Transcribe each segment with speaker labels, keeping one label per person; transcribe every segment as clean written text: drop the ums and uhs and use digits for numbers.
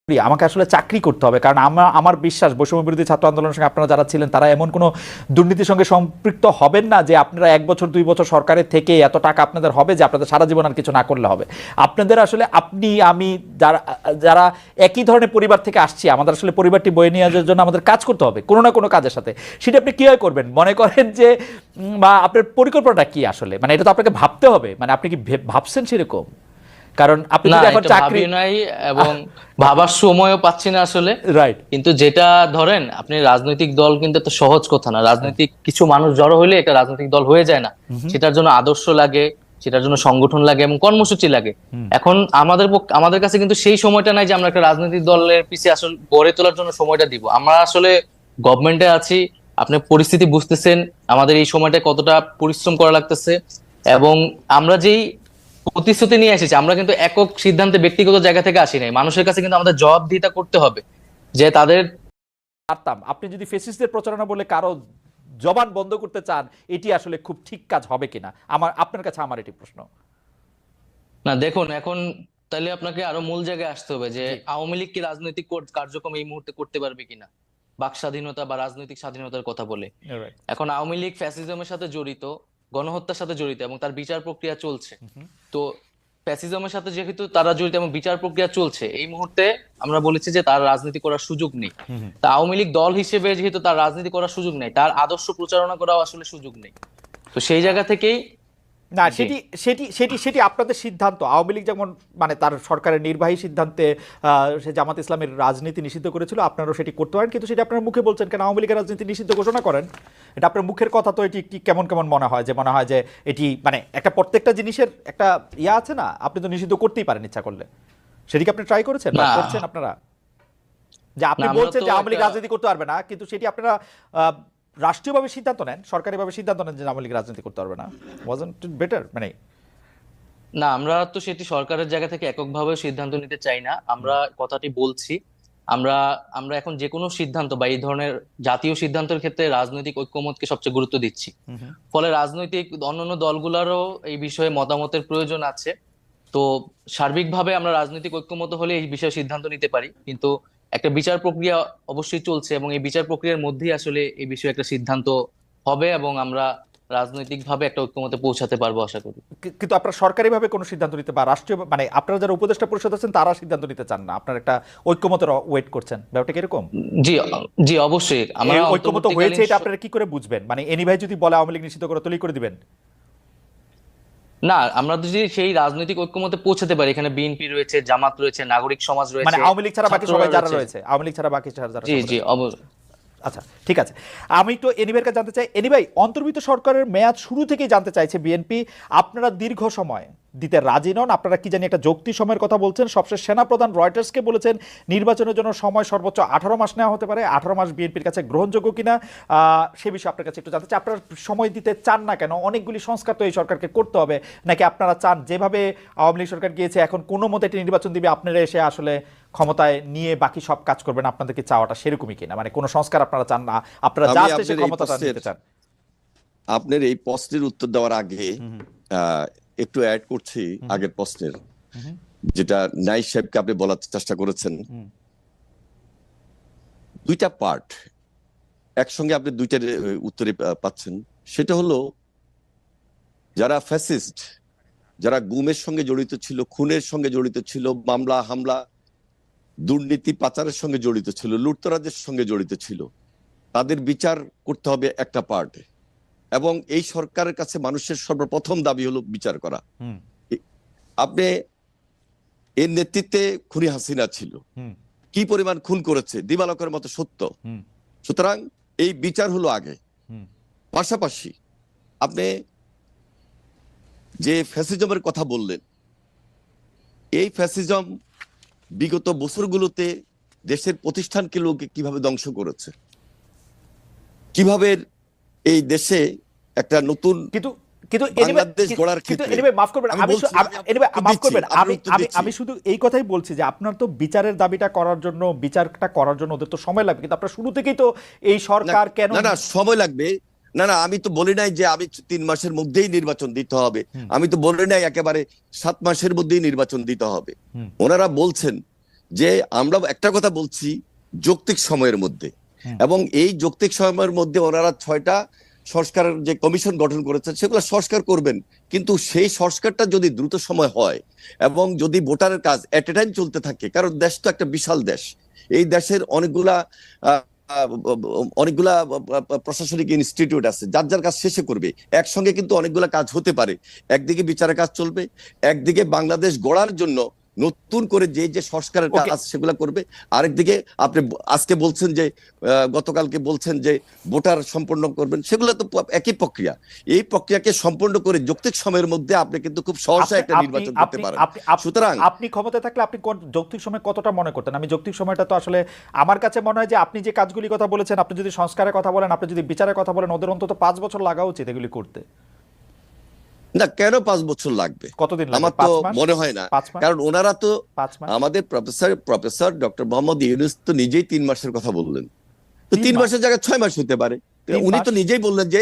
Speaker 1: আমাকে আসলে চাকরি করতে হবে, কারণ আমার বিশ্বাস বৈষম্য বিরোধী ছাত্র আন্দোলনের সঙ্গে আপনারা যারা ছিলেন তারা এমন কোনো দুর্নীতির সঙ্গে সম্পৃক্ত হবেন না যে আপনারা 1 বছর 2 বছর সরকারের থেকে এত টাকা আপনাদের হবে যে আপনাদের সারা জীবন আর কিছু না করলে হবে। আপনাদের আসলে আপনি আমি যারা যারা একই ধরনের পরিবার থেকে আসছি, আমাদের আসলে পরিবারটি বয়ে নিয়ে যাওয়ার জন্য আমাদের কাজ করতে হবে কোনো না কোনো কাজের সাথে। সেটা আপনি কীভাবে করবেন মনে করেন যে, বা আপনার পরিকল্পনাটা কি আসলে, মানে এটা তো আপনাকে ভাবতে হবে, মানে আপনি কি ভাবছেন সেরকম? কারণ আপনি যদি এখন চাকরি
Speaker 2: নাই এবং ভাবার সময়ও পাচ্ছি না আসলে।
Speaker 1: রাইট।
Speaker 2: কিন্তু যেটা ধরেন আপনি রাজনৈতিক দল কিন্তু এত সহজ কথা না। রাজনৈতিক কিছু মানুষ জড়ো হইলে একটা রাজনৈতিক দল হয়ে যায় না। সেটার জন্য আদর্শ লাগে, সেটার জন্য সংগঠন লাগে এবং কর্মসূচি লাগে। এখন আমাদের কাছে কিন্তু সেই সময়টা নাই যে আমরা একটা রাজনৈতিক দলের পিছিয়ে আসলে গড়ে তোলার জন্য সময়টা দিব। আমরা আসলে গভর্নমেন্টে আছি, আপনি পরিস্থিতি বুঝতেছেন আমাদের এই সময়টা কতটা পরিশ্রম করা লাগতেছে। এবং আমরা যেই প্রতিশ্রুতি নিয়ে এসেছি, আমরা কিন্তু একক সিদ্ধান্তে ব্যক্তিগত জায়গা থেকে আসি নাই। মানুষের কাছে কিন্তু আমাদের জবাবদিহিতা করতে হবে যে তাদের।
Speaker 1: পারতাম, আপনি যদি ফেসিস্টদের প্রচারণা বলে কারো জবান বন্ধ করতে চান, এটি আসলে খুব ঠিক কাজ হবে কিনা, আপনার কাছে আমার এটি প্রশ্ন।
Speaker 2: না দেখুন, এখন তাহলে আপনাকে আরো মূল জায়গায় আসতে হবে যে আওয়ামী লীগ কি রাজনৈতিক কার্যক্রম এই মুহূর্তে করতে পারবে কিনা, বাক স্বাধীনতা বা রাজনৈতিক স্বাধীনতার কথা বলে। এখন আওয়ামী লীগ ফ্যাসিজমের সাথে জড়িত, গণহত্যার সাথে জড়িত এবং তার বিচার প্রক্রিয়া চলছে। তো ফ্যাসিজমের সাথে যেহেতু তারা জড়িত এবং বিচার প্রক্রিয়া চলছে, এই মুহূর্তে আমরা বলেছি যে তার রাজনীতি করার সুযোগ নেই। তা আওয়ামী লীগ দল হিসেবে যেহেতু তার রাজনীতি করার সুযোগ নেই, তার আদর্শ প্রচারণা করাও আসলে সুযোগ নেই। তো সেই জায়গা থেকেই
Speaker 1: না, সেটি সেটি সেটি সেটি আপনাদের সিদ্ধান্ত। আওয়ামী লীগ যেমন মানে তার সরকারের নির্বাহী সিদ্ধান্তে সে জামাত ইসলামের রাজনীতি নিষিদ্ধ করেছিল, আপনারাও সেটি করতে পারেন, কিন্তু সেটি আপনার মুখে বলছেন কেন? আওয়ামী লীগের রাজনীতি নিষিদ্ধ ঘোষণা করেন, এটা আপনার মুখের কথা। তো এটি একটি কেমন কেমন মনে হয় যে এটি মানে একটা প্রত্যেকটা জিনিসের একটা ইয়া আছে না, আপনি তো নিষিদ্ধ করতেই পারেন ইচ্ছা করলে। সেটিকে আপনি ট্রাই করেছেন বা করছেন আপনারা? যে আপনি বলছেন যে আওয়ামী লীগ রাজনীতি করতে পারবে না, কিন্তু সেটি আপনারা রাষ্ট্রীয়ভাবে সিদ্ধান্ত নেন, সরকারিভাবে সিদ্ধান্ত নেন যে আওয়ামী লীগ রাজনীতি করতে পারবে না। Wasn't it better? মানে
Speaker 2: না, আমরা তো সেটি সরকারের জায়গা থেকে এককভাবে সিদ্ধান্ত নিতে চাই না। আমরা কথাটি বলছি, আমরা আমরা এখন যে কোনো সিদ্ধান্ত বা এই ধরনের জাতীয় সিদ্ধান্তের ক্ষেত্রে রাজনৈতিক ঐক্যমতকে সবচেয়ে গুরুত্ব দিচ্ছি। ফলে রাজনৈতিক অন্যান্য দলগুলোরও এই বিষয়ে মতামতের প্রয়োজন আছে। তো সার্বিকভাবে আমরা রাজনৈতিক ঐক্যমত হলে এই বিষয়ে সিদ্ধান্ত নিতে পারি, কিন্তু একটা বিচার প্রক্রিয়া অবশ্যই চলছে এবং এই বিচার প্রক্রিয়ার মধ্যেই আসলে এই বিষয়ে একটা সিদ্ধান্ত হবে এবং আমরা রাজনৈতিকভাবে একটা ঐক্যমতে পৌঁছাতে পারবো আশা করি।
Speaker 1: কিন্তু আপনারা সরকারিভাবে কোনো সিদ্ধান্ত নিতে বা রাষ্ট্রীয় মানে আপনারা যারা উপদেষ্টা পরিষদ আছেন তারা সিদ্ধান্ত নিতে চান না, আপনারা একটা ঐক্যমতের ওয়েট করছেন, ব্যাপারটা কিরকম?
Speaker 2: জি, জি অবশ্যই আমরা
Speaker 1: ঐক্যমত হয়েছে এটা আপনারা কি করে বুঝবেন? মানে এনি ভাই যদি বলে আওয়ামী লীগ নিষিদ্ধ করে তৈরি করে দিবেন?
Speaker 2: না, আমরা যদি সেই রাজনৈতিক ঐক্যমতে পৌঁছাতে পারি, এখানে বিএনপি রয়েছে, জামাত রয়েছে, নাগরিক সমাজ
Speaker 1: মানে
Speaker 2: রয়েছে,
Speaker 1: আওয়ামী লীগ ছাড়া বাকি সবাই যারা রয়েছে, আওয়ামী লীগ ছাড়া বাকি যারা।
Speaker 2: জি জি
Speaker 1: আচ্ছা, ঠিক আছে। আমি তো এনিভাইয়ের কাছে জানতে চাই, এনিভাই অন্তর্বর্তী সরকারের মেয়াদ শুরু থেকেই জানতে চাইছে বিএনপি, আপনারা দীর্ঘ সময় দিতে রাজি নন, আপনারা কি জানি একটা যৌক্তিক সময়ের কথা বলছেন। সবশেষ সেনাপ্রধান রয়টার্সকে বলেছেন নির্বাচনের জন্য সময় সর্বোচ্চ 18 মাস নেওয়া হতে পারে। 18 মাস বিএনপির কাছে গ্রহণযোগ্য কিনা সে বিষয়ে আপনার কাছে একটু জানতে চাই। আপনারা সময় দিতে চান না কেন? অনেকগুলি সংস্কার তো এই সরকারকে করতে হবে, নাকি আপনারা চান যেভাবে আওয়ামী লীগ সরকার গিয়েছে এখন কোনো মতে একটি নির্বাচন দিবে, আপনারা এসে আসলে ক্ষমতায় নিয়ে বাকি সব কাজ করবেন? আপনাদের কি চাওয়াটা সেরকমই কিনা, মানে কোনো সংস্কার আপনারা চান না, আপনারা জাস্ট এসে ক্ষমতাটা নিতে চান?
Speaker 3: আপনার এই প্রশ্নের উত্তর দেওয়ার আগে একটু অ্যাড করছি আগের প্রশ্নের, যেটা নাইস সাহেবকে আপনি বলার চেষ্টা করেছেন। দুইটা পার্ট একসঙ্গে আপনি দুইটার উত্তরে পাচ্ছেন। সেটা হলো যারা ফ্যাসিস্ট, যারা গুমের সঙ্গে জড়িত ছিল, খুনের সঙ্গে জড়িত ছিল, মামলা হামলা দুর্নীতি পাচারের সঙ্গে জড়িত ছিল, লুটতরাজের সঙ্গে জড়িত ছিল, তাদের বিচার করতে হবে একটা পার্টে। এবং এই সরকারের কাছে মানুষের সর্বপ্রথম দাবি হলো বিচার করা। আপনি এর নেতৃত্বে খুনি হাসিনা ছিল, কি পরিমাণ খুন করেছে দিবালকের মতো সত্য। সুতরাং এই বিচার হলো আগে। পাশাপাশি আপনি যে ফ্যাসিজমের কথা বললেন, এই ফ্যাসিজম বিগত বছরগুলোতে দেশের প্রতিষ্ঠানকে লোকে কিভাবে ধ্বংস করেছে, কিভাবে এই দেশে একটা নতুন
Speaker 1: আমি শুধু এই কথাই বলছি যে আপনার তো বিচারের দাবিটা করার জন্য, বিচারটা করার জন্য ওদের তো সময় লাগবে, কিন্তু আপনার শুরু থেকেই তো এই সরকার কেন
Speaker 3: না সময় লাগবে না। আমি তো বলি নাই যে আমি 3 মাসের মধ্যেই নির্বাচন দিতে হবে, আমি তো বলি নাই একেবারে 7 মাসের মধ্যেই নির্বাচন দিতে হবে। ওনারা বলছেন যে আমরা একটা কথা বলছি যৌক্তিক সময়ের মধ্যে, এবং এই যৌক্তিক সময়ের মধ্যে ওনারা 6টা সংস্কারের যে কমিশন গঠন করেছেন সেগুলো সংস্কার করবেন, কিন্তু সেই সংস্কারটা যদি দ্রুত সময় হয় এবং যদি ভোটারের কাজ এট এ টাইম চলতে থাকে, কারণ দেশ তো একটা বিশাল দেশ, এই দেশের অনেকগুলা প্রশাসনিক ইনস্টিটিউট আছে, যার যার কাজ শেষে করবে, একসঙ্গে কিন্তু অনেকগুলা কাজ হতে পারে। একদিকে বিচারের কাজ চলবে, একদিকে বাংলাদেশ গড়ার জন্য নতুন করে যে যে সংস্কারের কাজ সেগুলা করবে, আরেকদিকে আপনি আজকে বলছেন যে গতকালকে বলছেন যে ভোটার সম্পন্ন করবেন, সেগুলো তো একই প্রক্রিয়া। এই প্রক্রিয়াকে সম্পন্ন করে যৌক্তিক সময়ের মধ্যে আপনি কিন্তু খুব সহজে একটা নির্বাচন করতে পারেন। সুতরাং
Speaker 1: আপনি ক্ষমতায় থাকলে আপনি যৌক্তিক সময় কতটা মনে করতেন? আমি যৌক্তিক সময়টা তো আসলে আমার কাছে মনে হয় যে আপনি যে কাজগুলি কথা বলেছেন, আপনি যদি সংস্কারের কথা বলেন, আপনি যদি বিচারের কথা বলেন, ওদের অন্তত 5 বছর লাগা উচিত এগুলি করতে।
Speaker 3: না, কেন 5 বছর লাগবে?
Speaker 1: কতদিন লাগবে?
Speaker 3: আমার তো মনে হয় না, কারণ ওনারা তো আমাদের প্রফেসর ডক্টর মোহাম্মদ ইউনূস তো নিজেই 3 মাসের কথা বললেন, তো 3 মাসের জায়গায় 6 মাস হতে পারে। উনি তো নিজেই বললেন যে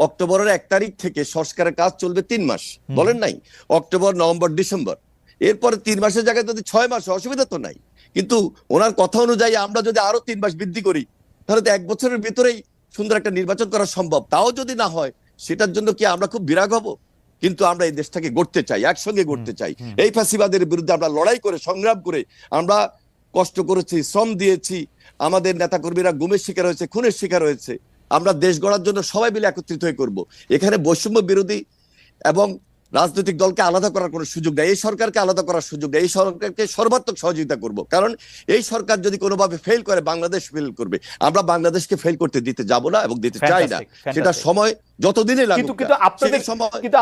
Speaker 3: অক্টোবরের 1 তারিখ থেকে সংস্কারের কাজ চলবে 3 মাস, বলেন নাই? অক্টোবর, নভেম্বর, ডিসেম্বর, এরপরে 3 মাসের জায়গায় যদি 6 মাস, অসুবিধা তো নাই। কিন্তু ওনার কথা অনুযায়ী আমরা যদি আরো 3 মাস বৃদ্ধি করি, তাহলে তো 1 বছরের ভিতরেই সুন্দর একটা নির্বাচন করা সম্ভব। তাও যদি না হয়, সেটার জন্য কি আমরা খুব বিরাগ হব? কিন্তু আমরা এই দেশটাকে গড়তে চাই, একসঙ্গে গড়তে চাই। এই ফ্যাসিবাদের বিরুদ্ধে আমরা লড়াই করে, সংগ্রাম করে, আমরা কষ্ট করেছি, শ্রম দিয়েছি, আমাদের নেতাকর্মীরা গুমের শিকার হয়েছে, খুনের শিকার হয়েছে। আমরা দেশ গড়ার জন্য সবাই মিলে একত্রিত হয়ে করব। এখানে বৈষম্য বিরোধী এবং রাজনৈতিক দলকে আলাদা করার কোনো সুযোগ নেই, এই সরকারকে আলাদা করার সুযোগ নেই। এই সরকারকে সর্বাত্মক সহযোগিতা করব, কারণ এই সরকার যদি কোনোভাবে ফেল করে, বাংলাদেশ ফেল করবে। আমরা বাংলাদেশকে ফেল করতে দিতে যাব না এবং দিতে চাই না। সেটা সময় যতদিনই লাগুক।
Speaker 1: কিন্তু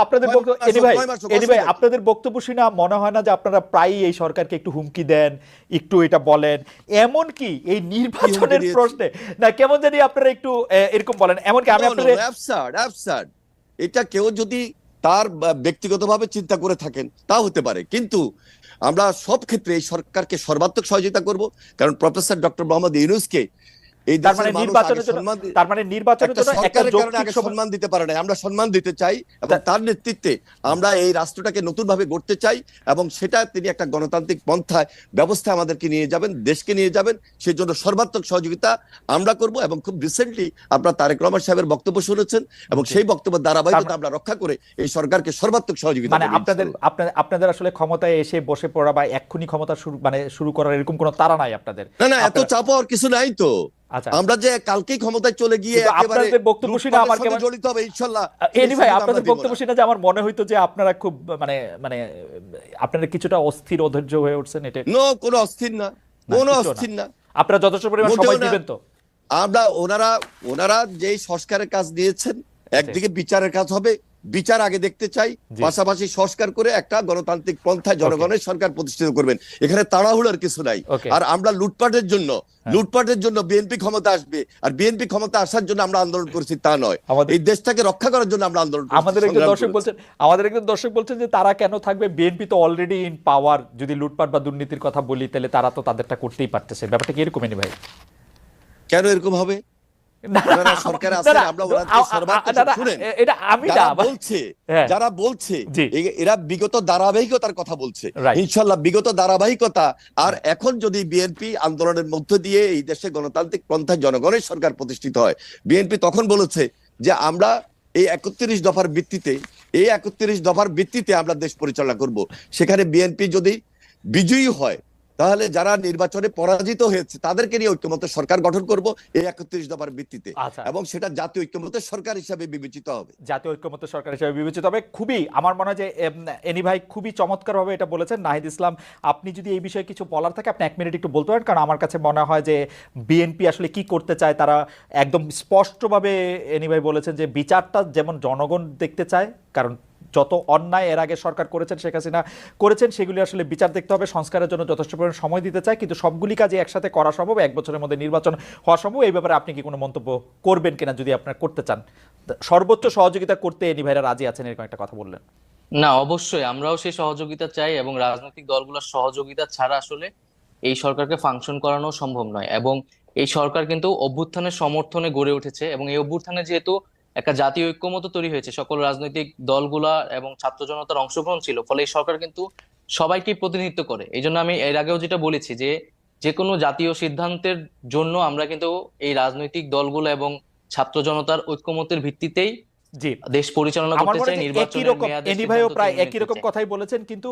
Speaker 1: আপনাদের বক্তব্য শুনে মনে হয় না যে আপনারা প্রায়ই এই সরকারকে একটু হুমকি দেন, একটু এটা বলেন, এমন কি এই নির্বাচনের প্রশ্নে না কেমন জানি আপনারা একটু এরকম বলেন? এমনকি আমি আপনাদের
Speaker 3: এটা কেউ যদি তার ব্যক্তিগতভাবে চিন্তা করে থাকেন তা হতে পারে, কিন্তু আমরা সব ক্ষেত্রে এই সরকারকে সর্বাত্মক সহযোগিতা করব, কারণ প্রফেসর ডক্টর মোহাম্মদ ইউনূসকে এই দেশের মানুষ নির্বাচনের জন্য একটা যৌক্তিক সম্মান দিতে পারে না। আমরা সম্মান দিতে চাই এবং তার নেতৃত্বে আমরা এই রাষ্ট্রটাকে নতুন ভাবে গড়তে চাই, এবং সেটা তিনি একটা গণতান্ত্রিক পন্থায় ব্যবস্থা আমাদেরকে নিয়ে যাবেন, দেশকে নিয়ে যাবেন, সেই জন্য সর্বাত্মক সহযোগিতা আমরা করব। এবং খুব রিসেন্টলি আপনারা তারেক রহমান সাহেবের বক্তব্য শুনেছেন, এবং সেই বক্তব্যের ধারাবাহিকতা আমরা রক্ষা করে এই সরকারকে সর্বাত্মক সহযোগিতা
Speaker 1: মানে আপনাদের আসলে ক্ষমতায় এসে বসে পড়া বা এক্ষুনি ক্ষমতা শুরু করার এরকম কোনো তাড়া নাই আপনাদের?
Speaker 3: না, এত চাপ হওয়ার কিছু নাই তো। আমরা যে কালকেই ক্ষমতায় চলে গিয়ে একেবারে
Speaker 1: বক্তব্য শুনে আমার
Speaker 3: জড়িত হবে ইনশাআল্লাহ।
Speaker 1: এনি ভাই, আপনাদের বক্তব্য শুনে যে আমার মনে হইতো যে আপনারা খুব মানে আপনারা কিছুটা অস্থির, অধৈর্য হয়ে উঠছেন। এটা
Speaker 3: কোনো অস্থির না, কোনো অস্থির না।
Speaker 1: আপনারা যথেষ্ট পরিমাণ সময় দিবেন তো?
Speaker 3: আমরা ওনারা যে সংস্কারের কাজ নিয়েছেন, একদিকে বিচারের কাজ হবে, বিচার আগে দেখতে চাই, পাশাপাশি সংস্কার করে একটা গণতান্ত্রিক পন্থায় জনগণের সরকার প্রতিষ্ঠিত করবেন। এখানে তাড়াহুড়ার কিছু নাই। আর আমরা লুটপাটের জন্য বিএনপি ক্ষমতা আসবে আর বিএনপি ক্ষমতা আসার জন্য আমরা আন্দোলন করছি তা নয়, এই দেশটাকে রক্ষা করার জন্য আমরা আন্দোলন করছি। আমাদের
Speaker 1: একজন দর্শক বলছেন যে তারা কেন থাকবে, বিএনপি তো অলরেডি ইন পাওয়ার। যদি লুটপাট বা দুর্নীতির কথা বলি তাহলে তারা তো তাদেরটা করতেই পারতেছে। ব্যাপারটা কি এরকম? এনি ভাই,
Speaker 3: কেন এরকম হবে? যারা বলছে এরা বিগত ধারাবাহিকতার কথা বলছে, ইনশাল্লাহ বিগত ধারাবাহিকতা। আর এখন যদি বিএনপি আন্দোলনের মধ্য দিয়ে এই দেশে গণতান্ত্রিক পন্থায় জনগণের সরকার প্রতিষ্ঠিত হয়, বিএনপি তখন বলেছে যে আমরা এই 31 দফার ভিত্তিতে আমরা দেশ পরিচালনা করব। সেখানে বিএনপি যদি বিজয়ী হয়, তাহলে যারা নির্বাচনে পরাজিত হয়েছে তাদেরকে নিয়ে ঐক্যমত্য সরকার গঠন করব এই 31 দফার ভিত্তিতে, এবং সেটা জাতীয় ঐক্যমত্য সরকার হিসাবে বিবেচিত হবে।
Speaker 1: জাতীয় ঐক্যমত্য সরকার হিসাবে বিবেচিত হবে। খুবই আমার মনে হয় যে এনি ভাই খুবই চমৎকার ভাবে এটা বলেছেন। নাহিদ ইসলাম, আপনি যদি এই বিষয়ে কিছু বলার থাকে আপনি 1 মিনিট একটু বলতে পারেন, কারণ আমার কাছে মনে হয় যে বিএনপি আসলে কি করতে চায় তারা একদম স্পষ্টভাবে এনি ভাই বলেছেন যে বিচারটা যেমন জনগণ দেখতে চায়, কারণ যত অন্যায় এর আগে সরকার করেছেন, শেখ হাসিনা করেছেন, সেগুলি আসলে বিচার দেখতে হবে। সংস্কারের জন্য যথেষ্ট পরিমাণ সময় দিতে চায়, কিন্তু সবগুলি কাজে একসাথে করা সম্ভব, 1 বছরের মধ্যে নির্বাচন হওয়া সম্ভব। এই ব্যাপারে আপনি কি কোনো মন্তব্য করবেন কিনা, যদি আপনার করতে চান? সর্বোচ্চ সহযোগিতা করতে এনি ভাইরা রাজি আছেন, এরকম একটা কথা বললেন।
Speaker 2: না, অবশ্যই আমরাও সেই সহযোগিতা চাই, এবং রাজনৈতিক দলগুলোর সহযোগিতা ছাড়া আসলে এই সরকারকে ফাংশন করানো সম্ভব নয়। এবং এই সরকার কিন্তু অভ্যুত্থানের সমর্থনে গড়ে উঠেছে, এবং এই অভ্যুত্থানে যেহেতু একটা জাতীয় ঐক্যমত্য তৈরি হয়েছে, সকল রাজনৈতিক দলগুলা এবং ছাত্র জনতার অংশগ্রহণ ছিল, ফলে এই সরকার কিন্তু সবাইকে প্রতিনিধিত্ব করে। এই জন্য আমি এর আগেও যেটা বলেছি যে যে কোনো জাতীয় সিদ্ধান্তের জন্য আমরা কিন্তু এই রাজনৈতিক দলগুলো এবং ছাত্র জনতার ঐক্যমতের ভিত্তিতেই
Speaker 1: জি,
Speaker 2: দেশ পরিচালনা
Speaker 1: আমার
Speaker 2: করতে
Speaker 1: মনে
Speaker 2: চাই।
Speaker 1: হয় যে একই
Speaker 2: নির্বাচনের
Speaker 1: রকম
Speaker 2: মেয়াদে
Speaker 1: এনি ভাইও
Speaker 2: সিদ্ধান্ত
Speaker 1: প্রায়
Speaker 2: তৈরি
Speaker 1: একই
Speaker 2: নিতে
Speaker 1: রকম
Speaker 2: চাই।
Speaker 1: কথাই বলেছেন, কিন্তু